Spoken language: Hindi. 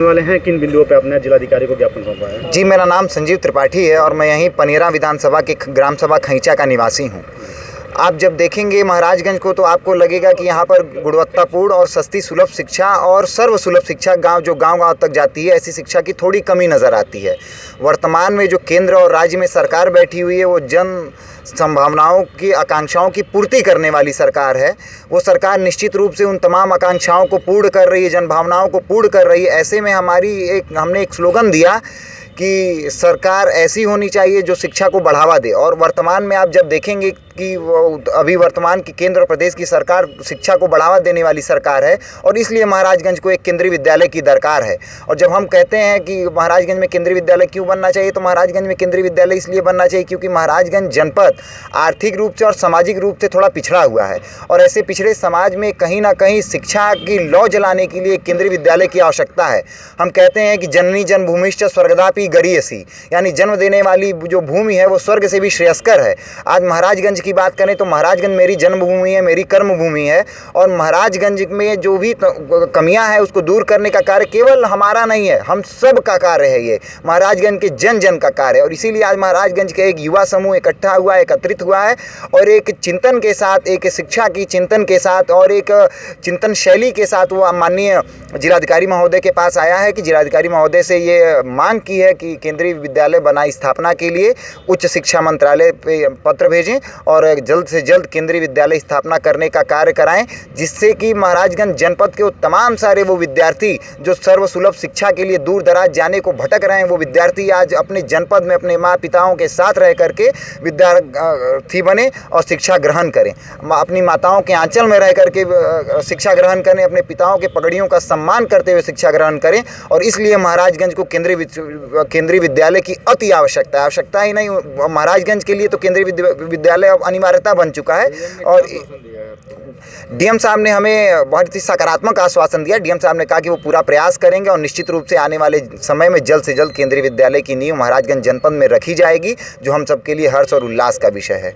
वाले हैं, किन बिंदुओं पे आपने जिलाधिकारी को ज्ञापन सौंपा है? जी, मेरा नाम संजीव त्रिपाठी है और मैं यहीं पनेरा विधानसभा की ग्राम सभा खैंचा का निवासी हूँ। आप जब देखेंगे महाराजगंज को तो आपको लगेगा कि यहाँ पर गुणवत्तापूर्ण और सस्ती सुलभ शिक्षा और सर्वसुलभ शिक्षा गांव-गांव तक जाती है, ऐसी शिक्षा की थोड़ी कमी नज़र आती है। वर्तमान में जो केंद्र और राज्य में सरकार बैठी हुई है वो जन संभावनाओं की आकांक्षाओं की पूर्ति करने वाली सरकार है। वो सरकार निश्चित रूप से उन तमाम आकांक्षाओं को पूर्ण कर रही है, जन भावनाओं को पूर्ण कर रही है। ऐसे में हमने एक स्लोगन दिया कि सरकार ऐसी होनी चाहिए जो शिक्षा को बढ़ावा दे। और वर्तमान में आप जब देखेंगे कि अभी वर्तमान की केंद्र और प्रदेश की सरकार शिक्षा को बढ़ावा देने वाली सरकार है और इसलिए महाराजगंज को एक केंद्रीय विद्यालय की दरकार है। और जब हम कहते हैं कि महाराजगंज में केंद्रीय विद्यालय क्यों बनना चाहिए, तो महाराजगंज में केंद्रीय विद्यालय इसलिए बनना चाहिए क्योंकि महाराजगंज जनपद आर्थिक रूप से और सामाजिक रूप से थोड़ा पिछड़ा हुआ है और ऐसे पिछड़े समाज में कहीं ना कहीं शिक्षा की लौ जलाने के लिए केंद्रीय विद्यालय की आवश्यकता है। हम कहते हैं कि जननी जन्मभूमिश्च स्वर्गदापि गरीयसी, यानी जन्म देने वाली जो भूमि है वो स्वर्ग से भी श्रेयस्कर है। आज महाराजगंज की बात करें तो महाराजगंज मेरी जन्मभूमि है, मेरी कर्मभूमि है और महाराजगंज में जो भी कमियां हैं उसको दूर करने का कार्य केवल हमारा नहीं है, हम सब का कार्य है। ये महाराजगंज के जन जन का कार्य है और इसीलिए आज महाराजगंज का एक युवा समूह इकट्ठा हुआ, एकत्रित हुआ है और एक चिंतन के साथ, एक शिक्षा की चिंतन के साथ और एक चिंतन शैली के साथ वो माननीय जिलाधिकारी महोदय के पास आया है कि जिलाधिकारी महोदय से ये मांग की है कि केंद्रीय विद्यालय बनाई स्थापना के लिए उच्च शिक्षा मंत्रालय पे पत्र भेजें और जल्द से जल्द केंद्रीय विद्यालय स्थापना करने का कार्य कराएं, जिससे कि महाराजगंज जनपद के तमाम सारे वो विद्यार्थी जो सर्वसुलभ शिक्षा के लिए दूर दराज जाने को भटक रहे हैं, वो विद्यार्थी आज अपने जनपद में अपने माँ पिताओं के साथ रह करके विद्यार्थी बने और शिक्षा ग्रहण करें, अपनी माताओं के आंचल में रह करके शिक्षा ग्रहण करें, अपने पिताओं के पगड़ियों का सम्मान करते हुए शिक्षा ग्रहण करें। और इसलिए महाराजगंज को केंद्रीय विद्यालय की अति आवश्यकता ही नहीं, महाराजगंज के लिए तो केंद्रीय विद्यालय अब अनिवार्यता बन चुका है। और डीएम साहब ने हमें बहुत ही सकारात्मक आश्वासन दिया। डीएम साहब ने कहा कि वो पूरा प्रयास करेंगे और निश्चित रूप से आने वाले समय में जल्द से जल्द केंद्रीय विद्यालय की नींव महाराजगंज जनपद में रखी जाएगी, जो हम सबके लिए हर्ष और उल्लास का विषय है।